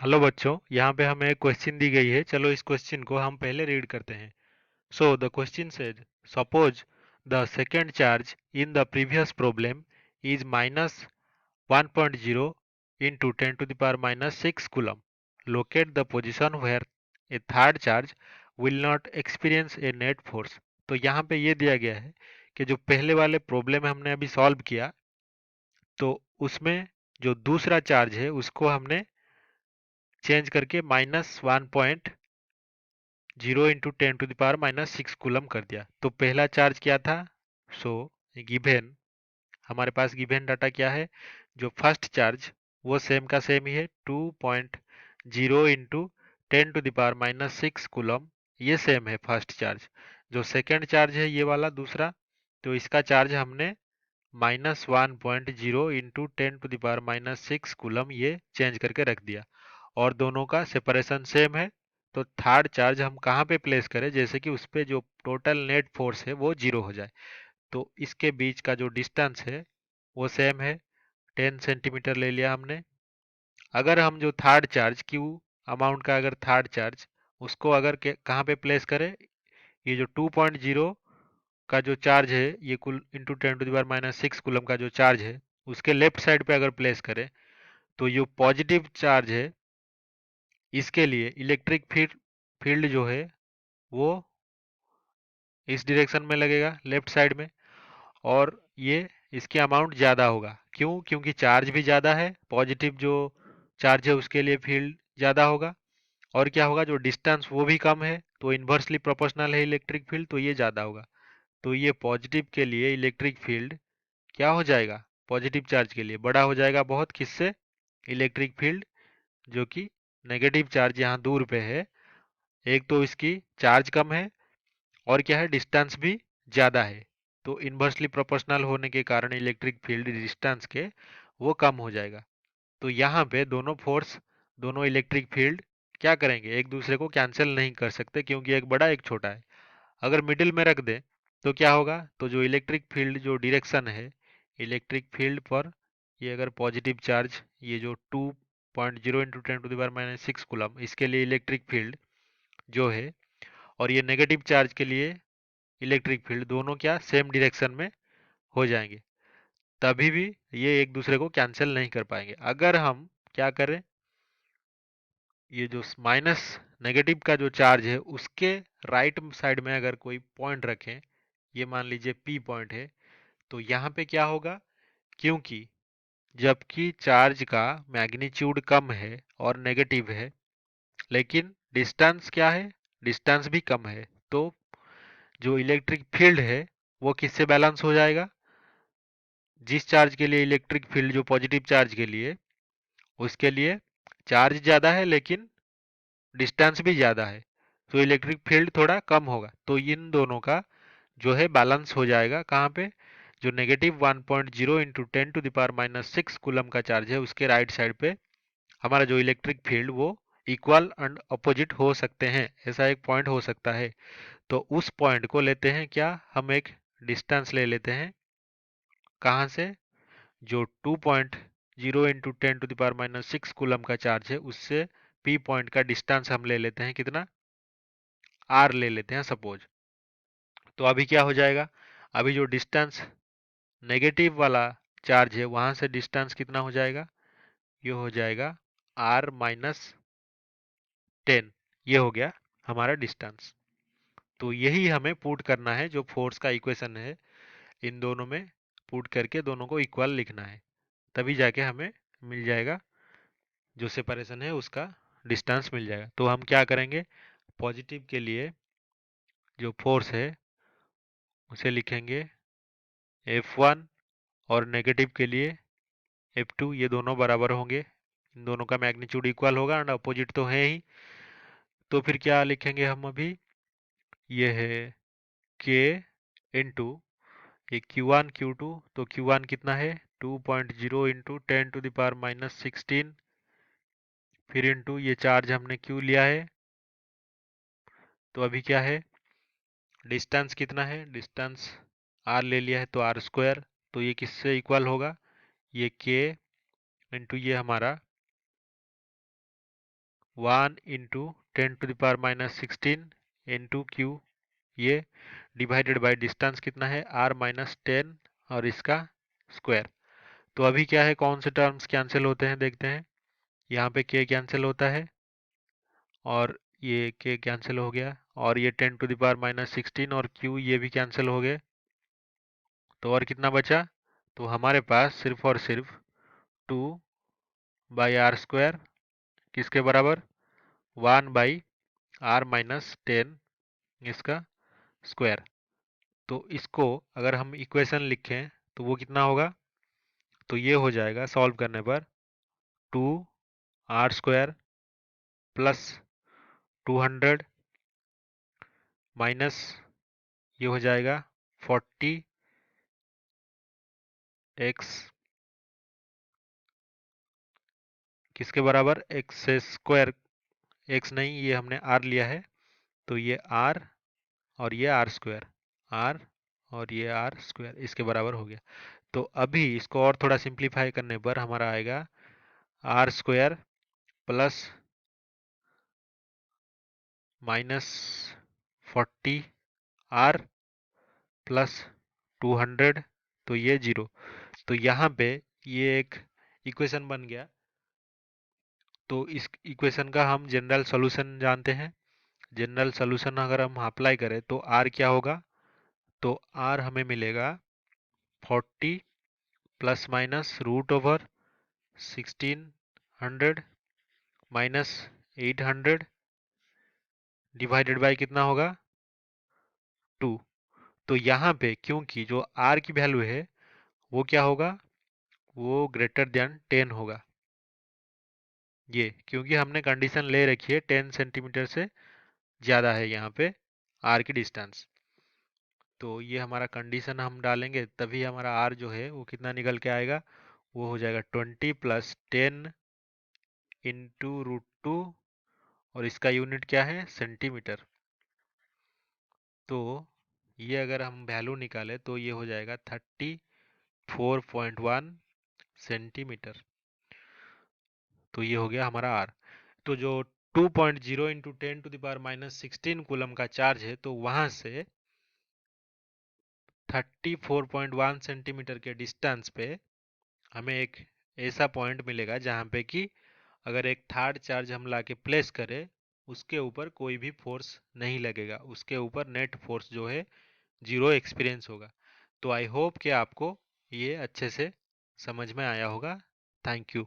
Hello बच्चों, यहाँ पे हमें एक क्वेश्चन दी गई है। चलो इस क्वेश्चन को हम पहले रीड करते हैं। So the question says, suppose the second charge in the previous problem is minus 1.0 into 10 to the power minus 6 coulomb. Locate the position where a third charge will not experience a net force. तो यहाँ पे ये दिया गया है कि जो पहले वाले प्रॉब्लम हमने अभी सॉल्व किया, तो उसमें जो दूसरा चार्ज है उसको हमने चेंज करके -1.0 into 10 to the power -6 coulomb कर दिया। तो पहला चार्ज क्या था? सो गिवन, हमारे पास गिवन डाटा क्या है? जो फर्स्ट चार्ज वो सेम का सेम ही है, 2.0 into 10 to the power -6 coulomb. ये सेम है फर्स्ट चार्ज। जो सेकेंड चार्ज है ये वाला दूसरा, तो इसका चार्ज हमने -1.0 into 10 to the power -6 coulomb ये चेंज करके रख दिया, और दोनों का सेपरेशन सेम है। तो थर्ड चार्ज हम कहाँ पे प्लेस करें, जैसे कि उस पे जो टोटल नेट फोर्स है वो जीरो हो जाए। तो इसके बीच का जो डिस्टेंस है वो सेम है, 10 सेंटीमीटर ले लिया हमने। अगर हम जो थर्ड चार्ज क्यू अमाउंट का, अगर थर्ड चार्ज उसको अगर कहाँ पे प्लेस करें, ये जो 2.0 का जो चार्ज है ये कुल into 10 to the power -6 coulomb का जो चार्ज है उसके लेफ्ट साइड पे अगर प्लेस करें, तो ये पॉजिटिव चार्ज है, इसके लिए इलेक्ट्रिक फील्ड फील्ड जो है वो इस डायरेक्शन में लगेगा, लेफ्ट साइड में। और ये इसकी अमाउंट ज़्यादा होगा। क्यों? क्योंकि चार्ज भी ज़्यादा है, पॉजिटिव जो चार्ज है उसके लिए फील्ड ज़्यादा होगा। और क्या होगा, जो डिस्टेंस वो भी कम है, तो इन्वर्सली प्रोपोर्शनल है इलेक्ट्रिक फील्ड, तो ये ज़्यादा होगा। तो ये पॉजिटिव के लिए इलेक्ट्रिक फील्ड क्या हो जाएगा? पॉजिटिव चार्ज के लिए बड़ा हो जाएगा बहुत। किससे? इलेक्ट्रिक फील्ड जो कि नेगेटिव चार्ज यहाँ दूर पे है। एक तो इसकी चार्ज कम है, और क्या है, डिस्टेंस भी ज़्यादा है। तो इन्वर्सली प्रोपोर्शनल होने के कारण इलेक्ट्रिक फील्ड डिस्टेंस के वो कम हो जाएगा। तो यहाँ पे दोनों फोर्स, दोनों इलेक्ट्रिक फील्ड क्या करेंगे, एक दूसरे को कैंसिल नहीं कर सकते, क्योंकि एक बड़ा एक छोटा है। अगर मिडिल में रख दें तो क्या होगा, तो जो इलेक्ट्रिक फील्ड जो डायरेक्शन है इलेक्ट्रिक फील्ड पर, ये अगर पॉजिटिव चार्ज ये जो 2.0 into 10 to the power -6 coulomb, इसके लिए इलेक्ट्रिक फील्ड जो है, और ये नेगेटिव चार्ज के लिए इलेक्ट्रिक फील्ड, दोनों क्या सेम डायरेक्शन में हो जाएंगे। तभी भी ये एक दूसरे को कैंसिल नहीं कर पाएंगे। अगर हम क्या करें, ये जो माइनस नेगेटिव का जो चार्ज है उसके राइट साइड में अगर कोई पॉइंट रखें, ये मान लीजिए पी पॉइंट है, तो यहाँ पे क्या होगा, क्योंकि जबकि चार्ज का मैग्नीट्यूड कम है और नेगेटिव है, लेकिन डिस्टेंस क्या है, डिस्टेंस भी कम है, तो जो इलेक्ट्रिक फील्ड है वो किससे बैलेंस हो जाएगा? जिस चार्ज के लिए इलेक्ट्रिक फील्ड, जो पॉजिटिव चार्ज के लिए, उसके लिए चार्ज ज़्यादा है लेकिन डिस्टेंस भी ज़्यादा है, तो इलेक्ट्रिक फील्ड थोड़ा कम होगा। तो इन दोनों का जो है बैलेंस हो जाएगा कहाँ पे, जो negative 1.0 into 10 to the power -6 coulomb का चार्ज है उसके राइट साइड पे हमारा जो इलेक्ट्रिक फील्ड वो इक्वल एंड अपोजिट हो सकते हैं, ऐसा एक पॉइंट हो सकता है। तो उस पॉइंट को लेते हैं क्या, हम एक डिस्टेंस ले लेते हैं। कहाँ से? जो 2.0 into 10 to the power -6 coulomb का चार्ज है उससे पी पॉइंट का डिस्टेंस हम ले लेते हैं, कितना? आर ले लेते हैं सपोज। तो अभी क्या हो जाएगा, अभी जो डिस्टेंस नेगेटिव वाला चार्ज है वहां से डिस्टेंस कितना हो जाएगा, ये हो जाएगा R-10। ये हो गया हमारा डिस्टेंस। तो यही हमें पुट करना है, जो फोर्स का इक्वेशन है इन दोनों में पुट करके दोनों को इक्वल लिखना है, तभी जाके हमें मिल जाएगा, जो सेपरेशन है उसका डिस्टेंस मिल जाएगा। तो हम क्या करेंगे, पॉजिटिव के लिए जो फोर्स है उसे लिखेंगे F1, और नेगेटिव के लिए F2। ये दोनों बराबर होंगे, इन दोनों का मैग्नीट्यूड इक्वल होगा एंड अपोजिट तो है ही। तो फिर क्या लिखेंगे हम अभी, ये है K इंटू ये Q1 Q2, तो Q1 कितना है, 2.0 इंटू 10 टू द पावर -16, फिर इंटू ये चार्ज हमने Q लिया है। तो अभी क्या है, डिस्टेंस कितना है, डिस्टेंस R ले लिया है तो R²। तो ये किससे इक्वल होगा, ये K इंटू ये हमारा 1 इंटू 10⁻16 इंटू क्यू, ये डिवाइडेड बाय डिस्टेंस कितना है r-10 और इसका स्क्वायर। तो अभी क्या है, कौन से टर्म्स कैंसिल होते हैं देखते हैं। यहाँ पे k कैंसिल होता है और ये k कैंसिल हो गया, और ये 10⁻16 और q ये भी कैंसिल हो गए। तो और कितना बचा, तो हमारे पास सिर्फ और सिर्फ 2/r² किसके बराबर, 1/r-10 इसका स्क्वायर। तो इसको अगर हम इक्वेशन लिखें तो वो कितना होगा, तो ये हो जाएगा सॉल्व करने पर 2r² प्लस 200 माइनस ये हो जाएगा 40x किसके बराबर, x स्क्वायर, x नहीं ये हमने r लिया है, तो ये r और ये r² r और ये r² इसके बराबर हो गया। तो अभी इसको और थोड़ा सिंप्लीफाई करने पर हमारा आएगा r² प्लस -40r प्लस 200, तो ये 0। तो यहाँ पे ये एक इक्वेशन बन गया। तो इस इक्वेशन का हम जनरल सॉल्यूशन जानते हैं। जनरल सॉल्यूशन अगर हम अप्लाई करें तो r क्या होगा, तो r हमें मिलेगा 40 plus minus √1600 minus 800 divided by कितना होगा 2। तो यहाँ पे क्योंकि जो r की वैल्यू है वो क्या होगा, वो ग्रेटर देन 10 होगा। ये क्योंकि हमने कंडीशन ले रखी है 10 सेंटीमीटर से ज़्यादा है यहाँ पे r की डिस्टेंस। तो ये हमारा कंडीशन हम डालेंगे तभी हमारा r जो है वो कितना निकल के आएगा, वो हो जाएगा 20 प्लस 10 इंटू √2 और इसका यूनिट क्या है सेंटीमीटर। तो ये अगर हम वैल्यू निकालें तो ये हो जाएगा 34.1 सेंटीमीटर। तो ये हो गया हमारा r। तो जो 2.0 इंटू 10⁻16 कूलम का चार्ज है, तो वहां से 34.1 सेंटीमीटर के डिस्टेंस पे हमें एक ऐसा पॉइंट मिलेगा जहां पे कि अगर एक थर्ड चार्ज हम लाके प्लेस करें उसके ऊपर कोई भी फोर्स नहीं लगेगा, उसके ऊपर नेट फोर्स जो है 0 एक्सपीरियंस होगा। तो आई होप कि आपको ये अच्छे से समझ में आया होगा। Thank you.